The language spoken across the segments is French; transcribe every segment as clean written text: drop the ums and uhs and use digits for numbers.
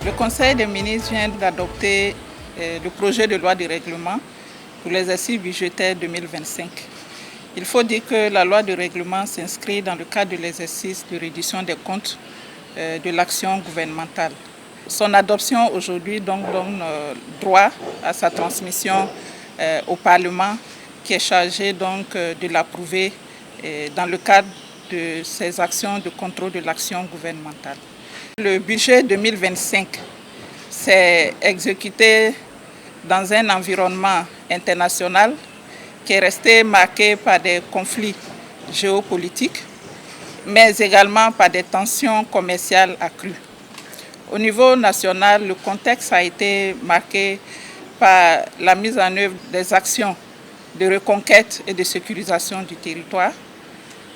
Le Conseil des ministres vient d'adopter le projet de loi de règlement pour l'exercice budgétaire 2025. Il faut dire que la loi de règlement s'inscrit dans le cadre de l'exercice de reddition des comptes de l'action gouvernementale. Son adoption aujourd'hui donne droit à sa transmission au Parlement qui est chargé de l'approuver dans le cadre de ses actions de contrôle de l'action gouvernementale. Le budget 2025 s'est exécuté dans un environnement international qui est resté marqué par des conflits géopolitiques, mais également par des tensions commerciales accrues. Au niveau national, le contexte a été marqué par la mise en œuvre des actions de reconquête et de sécurisation du territoire,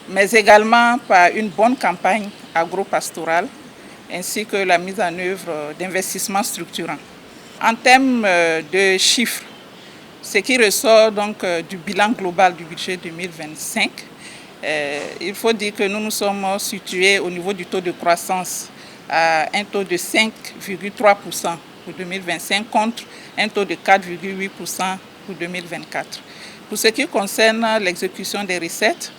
mais également par une bonne campagne agro-pastorale ainsi que la mise en œuvre d'investissements structurants. En termes de chiffres, ce qui ressort du bilan global du budget 2025, il faut dire que nous nous sommes situés au niveau du taux de croissance à un taux de 5,3% pour 2025 contre un taux de 4,8% pour 2024. Pour ce qui concerne l'exécution des recettes,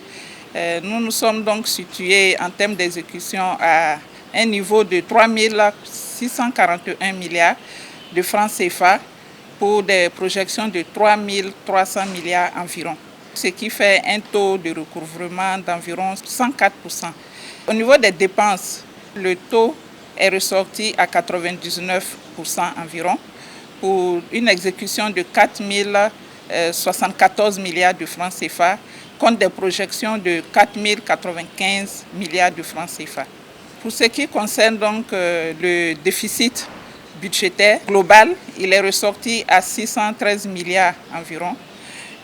nous nous sommes donc situés en termes d'exécution à un niveau de 3 641 milliards de francs CFA pour des projections de 3 300 milliards environ, ce qui fait un taux de recouvrement d'environ 104%. Au niveau des dépenses, le taux est ressorti à 99% environ pour une exécution de 4 074 milliards de francs CFA contre des projections de 4 095 milliards de francs CFA. Pour ce qui concerne le déficit budgétaire global, il est ressorti à 613 milliards environ.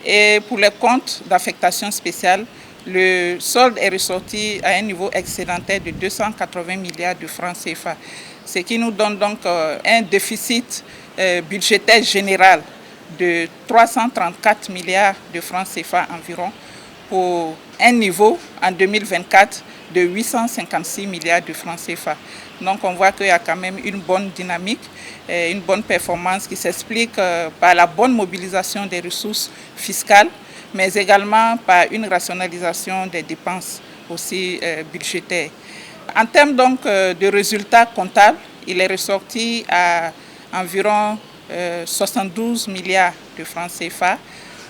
Et pour les comptes d'affectation spéciale, le solde est ressorti à un niveau excédentaire de 280 milliards de francs CFA, ce qui nous donne un déficit budgétaire général de 334 milliards de francs CFA environ pour un niveau en 2024 de 856 milliards de francs CFA. Donc on voit qu'il y a quand même une bonne dynamique, une bonne performance qui s'explique par la bonne mobilisation des ressources fiscales, mais également par une rationalisation des dépenses aussi budgétaires. En termes de résultats comptables, il est ressorti à environ 72 milliards de francs CFA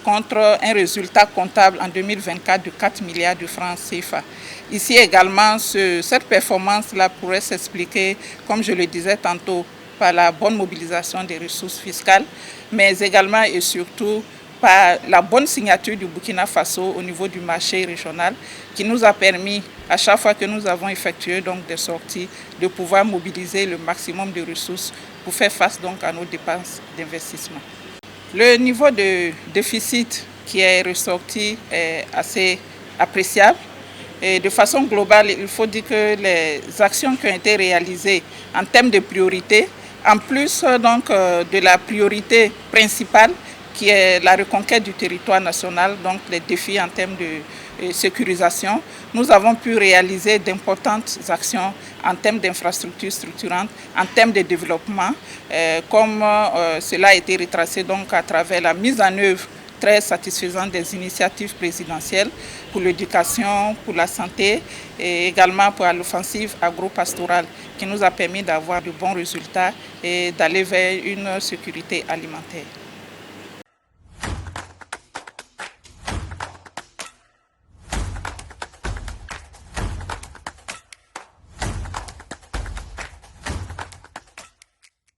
contre un résultat comptable en 2024 de 4 milliards de francs CFA. Ici également, cette performance-là pourrait s'expliquer, comme je le disais tantôt, par la bonne mobilisation des ressources fiscales, mais également et surtout par la bonne signature du Burkina Faso au niveau du marché régional qui nous a permis, à chaque fois que nous avons effectué des sorties, de pouvoir mobiliser le maximum de ressources pour faire face à nos dépenses d'investissement. Le niveau de déficit qui est ressorti est assez appréciable. Et de façon globale, il faut dire que les actions qui ont été réalisées en termes de priorité, en plus de la priorité principale qui est la reconquête du territoire national, donc les défis en termes de sécurisation, nous avons pu réaliser d'importantes actions en termes d'infrastructures structurantes, en termes de développement, comme cela a été retracé à travers la mise en œuvre très satisfaisante des initiatives présidentielles pour l'éducation, pour la santé et également pour l'offensive agro-pastorale qui nous a permis d'avoir de bons résultats et d'aller vers une sécurité alimentaire.